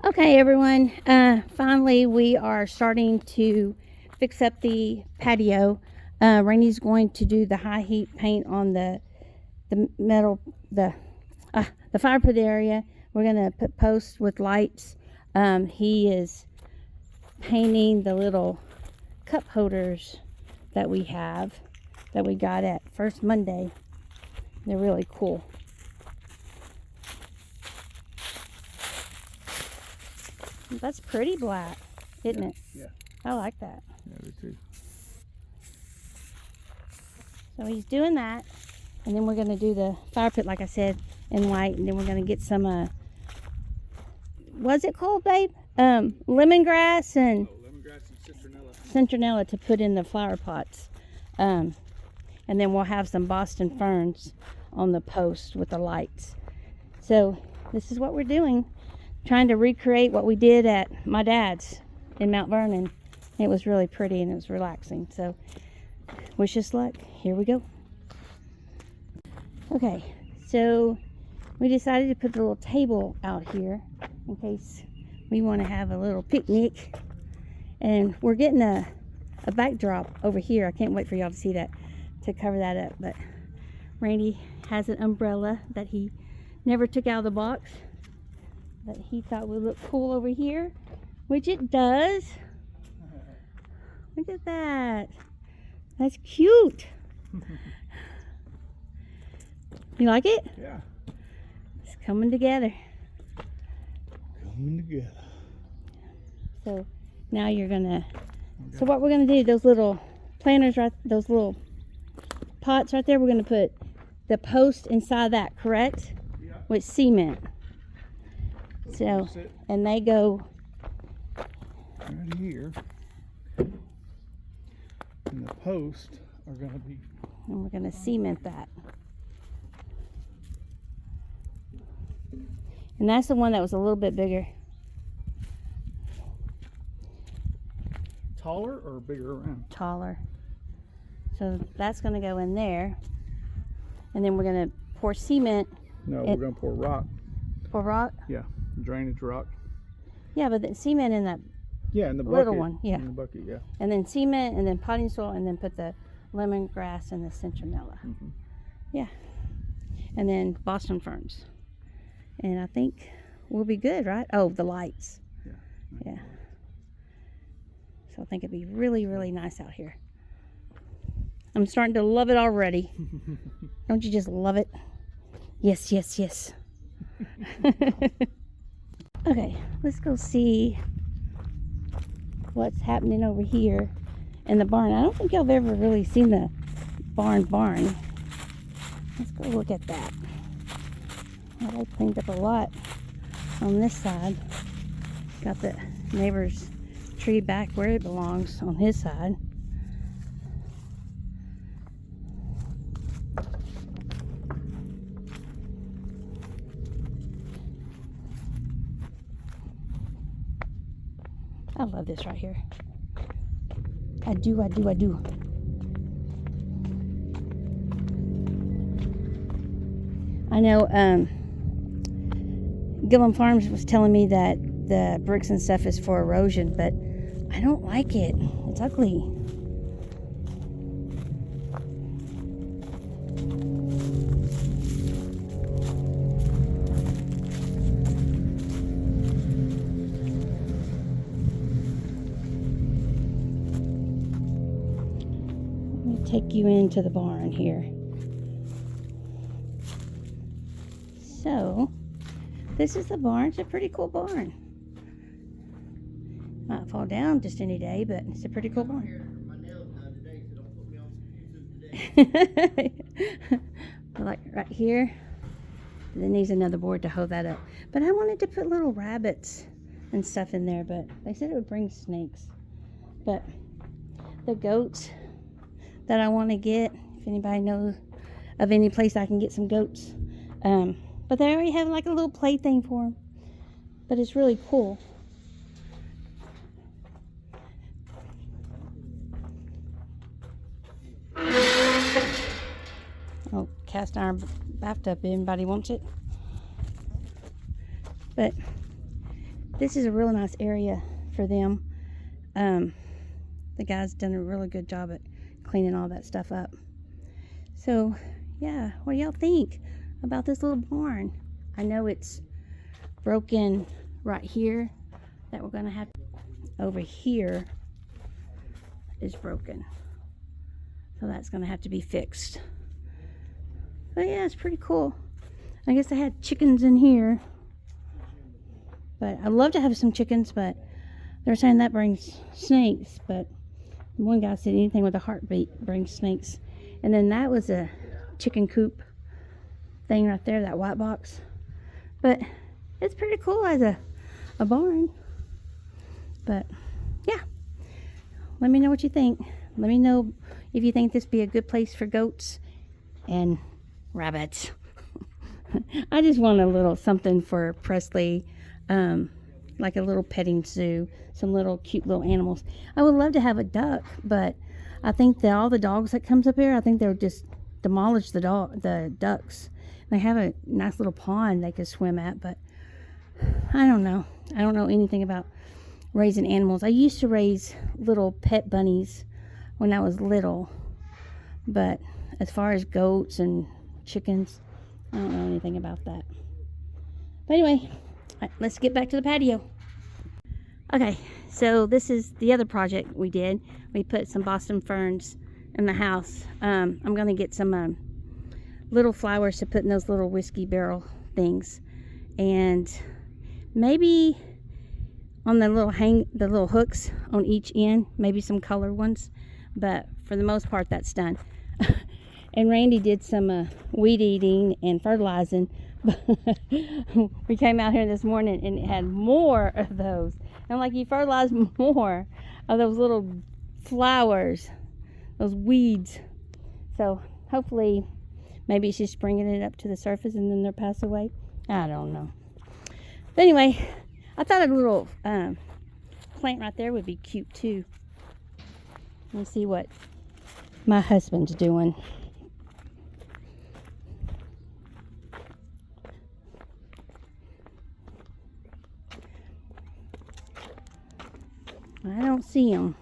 Okay, everyone. Finally, we are starting to fix up the patio. Rainey's going to do the high heat paint on the metal, the fire pit area. We're gonna put posts with lights. He is painting the little cup holders that we have, that we got at First Monday. They're really cool. That's pretty black, isn't it? Yeah. I like that. Yeah, me too. So he's doing that, and then we're going to do the fire pit, like I said, in white, and then we're going to get some, what's it called, babe? Lemongrass and citronella to put in the flower pots. And then we'll have some Boston ferns on the post with the lights. So this is what we're doing. Trying to recreate what we did at my dad's in Mount Vernon. It was really pretty and it was relaxing. So wish us luck. Here we go. Okay, so we decided to put the little table out here in case we want to have a little picnic. And we're getting a backdrop over here. I can't wait for y'all to see that, to cover that up. But Randy has an umbrella that he never took out of the box, that he thought would look cool over here, which it does. Look at that. That's cute. You like it? Yeah. It's coming together. Coming together. So now you're gonna, so what we're gonna do, those little planters, right, those little pots right there, we're gonna put the post inside that, correct? Yeah. With cement. So, and they go right here. And the posts are going to be. And we're going to cement that. And that's the one that was a little bit bigger. Taller or bigger around? Taller. So that's going to go in there. And then we're going to pour cement. No, we're going to pour rock. Pour rock? Yeah, drainage rock. Yeah, but the cement in that in the bucket. little one. Yeah. In the bucket, yeah. And then cement, and then potting soil, and then put the lemongrass and the citronella. Mm-hmm. Yeah. And then Boston ferns. And I think we'll be good, right? Oh, the lights. Yeah. Yeah. So I think it'd be really, really nice out here. I'm starting to love it already. Don't you just love it? Yes, yes, yes. Okay, let's go see what's happening over here in the barn. I don't think y'all have ever really seen the barn. Let's go look at that. Well, they cleaned up a lot on this side. Got the neighbor's tree back where it belongs on his side. I love this right here. I do. I know Gillum Farms was telling me that the bricks and stuff is for erosion, but I don't like it. It's ugly. Take you into the barn here. So this is the barn. It's a pretty cool barn. Might fall down just any day, but it's a pretty cool barn. Like right here. And then needs another board to hold that up. But I wanted to put little rabbits and stuff in there, but they said it would bring snakes. But the goats that I want to get, if anybody knows of any place I can get some goats, but they already have like a little play thing for them, but it's really cool. Oh, cast iron bathtub, if anybody wants it. But this is a real nice area for them. The guy's done a really good job at cleaning all that stuff up. So yeah, what do y'all think about this little barn? I know it's broken right here, that we're gonna have over here is broken, so that's gonna have to be fixed. But yeah, it's pretty cool. I guess I had chickens in here, but I'd love to have some chickens, but they're saying that brings snakes. But one guy said anything with a heartbeat brings snakes. And then that was a chicken coop thing right there, that white box. But it's pretty cool as a barn. But yeah, let me know what you think. Let me know if you think this would be a good place for goats and rabbits. I just want a little something for Presley, like a little petting zoo, some little cute little animals. I would love to have a duck, but I think that all the dogs that comes up here, I think they'll just demolish the ducks. They have a nice little pond they could swim at, but I don't know. I don't know anything about raising animals. I used to raise little pet bunnies when I was little, but as far as goats and chickens, I don't know anything about that. But anyway, let's get back to the patio. Okay, so this is the other project we did. We put some Boston ferns in the house. I'm gonna get some little flowers to put in those little whiskey barrel things, and maybe on the little hooks on each end, maybe some colored ones. But for the most part, that's done. And Randy did some weed eating and fertilizing. We came out here this morning and it had more of those. I'm like, you fertilized more of those little flowers, those weeds. So hopefully, maybe it's just bringing it up to the surface and then they'll pass away. I don't know. But anyway, I thought a little plant right there would be cute too. Let's see what my husband's doing. I don't see him.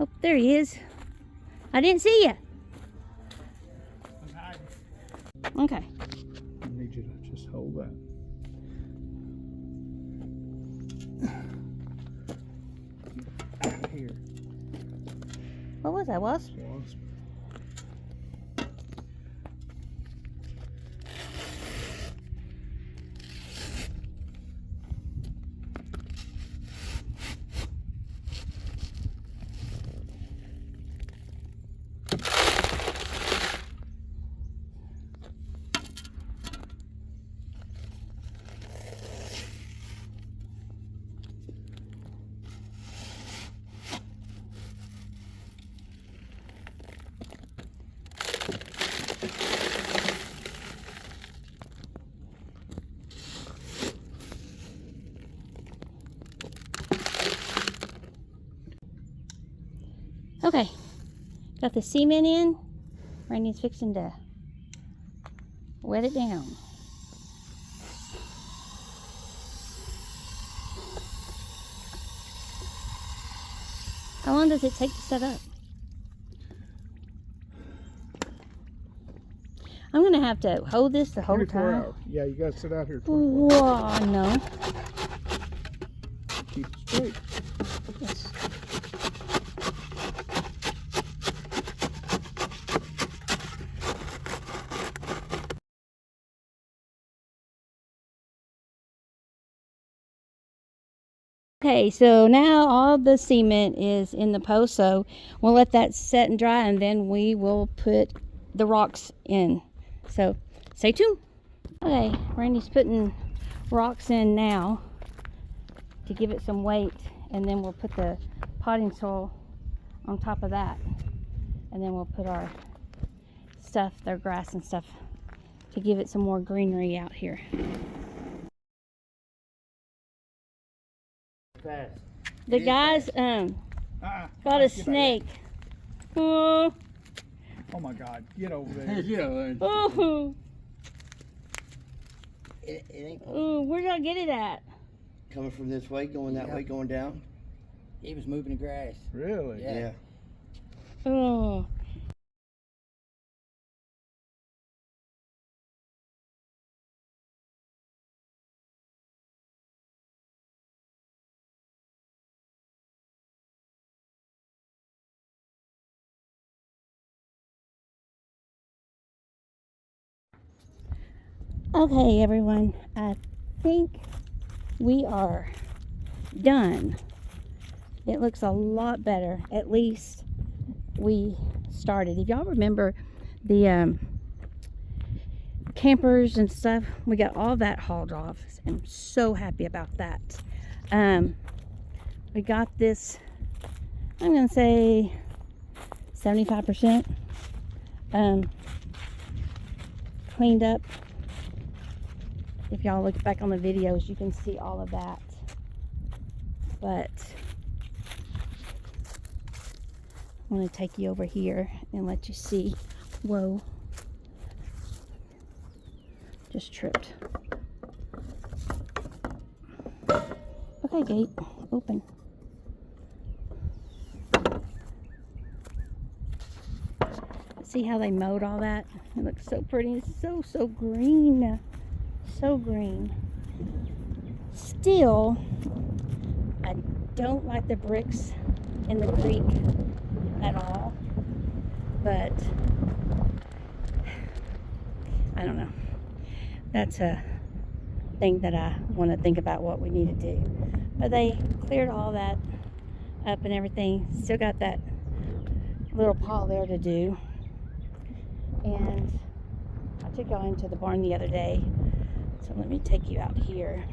Oh, there he is. I didn't see you. Okay. I need you to just hold that. Here. What was that, wasp? Wasp. Okay, got the cement in. Randy's fixing to wet it down. How long does it take to set up? I'm gonna have to hold this the whole 24 time. hours. Yeah, you gotta sit out here 24 hours. Whoa, no. Keep it straight. Yes. Okay, so now all the cement is in the post, so we'll let that set and dry, and then we will put the rocks in. So stay tuned. Okay, Randy's putting rocks in now to give it some weight, and then we'll put the potting soil on top of that, and then we'll put our stuff, their grass and stuff, to give it some more greenery out here. Fast. The guys got a snake. Oh, Oh my God, get over there. Yeah. oh. It ain't Ooh, where did I get it at? coming from this way, going that way, going down. He was moving the grass. Really? Yeah. Oh. Okay, everyone. I think we are done. It looks a lot better. At least we started. If y'all remember the campers and stuff, we got all that hauled off. I'm so happy about that. We got this, I'm gonna say 75% cleaned up. If y'all look back on the videos, you can see all of that. But I want to take you over here and let you see. Whoa. Just tripped. Okay, gate, open. See how they mowed all that? It looks so pretty. It's so green. So green. Still, I don't like the bricks in the creek at all. But I don't know. That's a thing that I want to think about what we need to do. But they cleared all that up and everything. Still got that little paw there to do. And I took y'all into the barn the other day. So let me take you out here.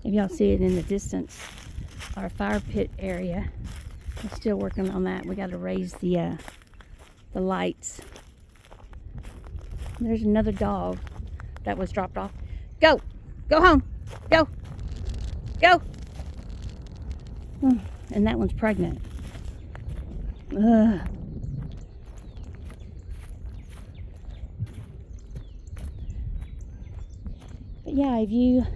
If y'all see it in the distance, our fire pit area. I'm still working on that. We got to raise the lights. There's another dog that was dropped off. Go! Go home! Go! Go! And that one's pregnant. Ugh. But yeah, if you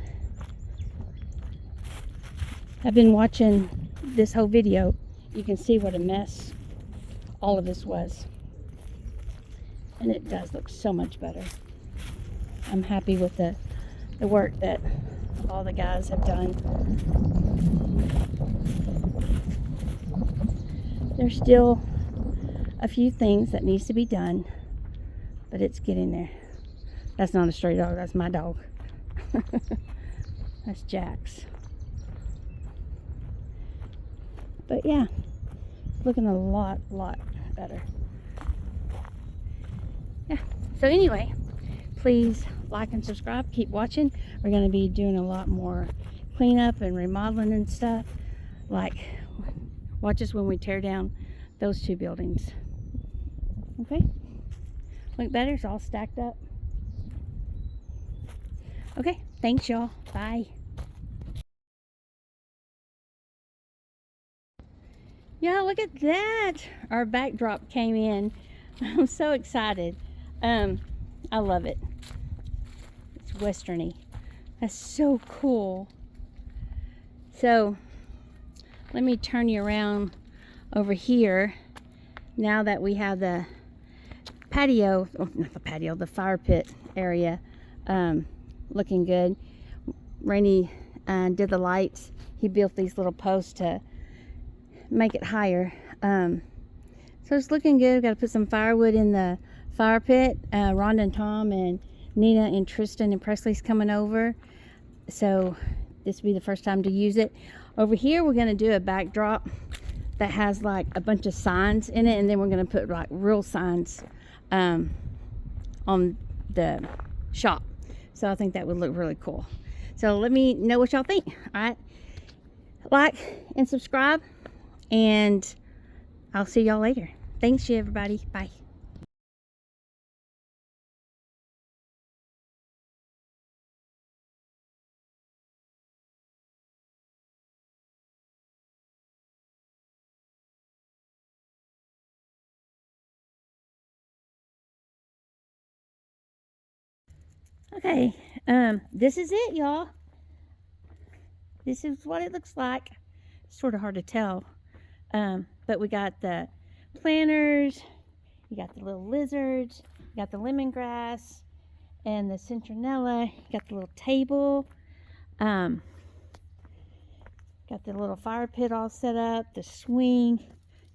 have been watching this whole video, you can see what a mess all of this was. And it does look so much better. I'm happy with the work that all the guys have done. There's still a few things that needs to be done, but it's getting there. That's not a stray dog, that's my dog. That's Jack's. But yeah, looking a lot better. Yeah, so anyway, please like and subscribe. Keep watching. We're going to be doing a lot more cleanup and remodeling and stuff. Like, watch us when we tear down those two buildings. Okay? Look better. It's all stacked up. Okay, thanks y'all. Bye. Yeah, look at that. Our backdrop came in. I'm so excited. I love it. It's westerny. That's so cool. So let me turn you around over here now that we have the patio, oh, not the patio, the fire pit area looking good. Rainey did the lights. He built these little posts to make it higher. So it's looking good. We've got to put some firewood in the fire pit. Rhonda and Tom and Nina and Tristan and Presley's coming over. So this will be the first time to use it. Over here we're going to do a backdrop that has like a bunch of signs in it, and then we're going to put like real signs on the shop. So I think that would look really cool. So let me know what y'all think. All right, like and subscribe, and I'll see y'all later. Thanks, everybody. Bye. Okay, this is it, y'all. This is what it looks like. It's sort of hard to tell. But we got the planters, you got the little lizards, you got the lemongrass, and the citronella. You got the little table. Got the little fire pit all set up, the swing,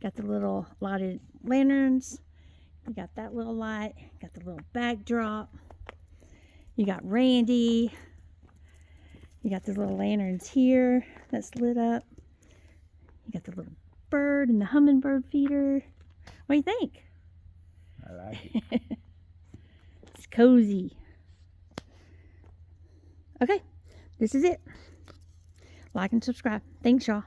got the little lighted lanterns. You got that little light, got the little backdrop. You got Randy. You got the little lanterns here that's lit up. You got the little bird and the hummingbird feeder. What do you think? I like it. It's cozy. Okay, this is it. Like and subscribe. Thanks, y'all.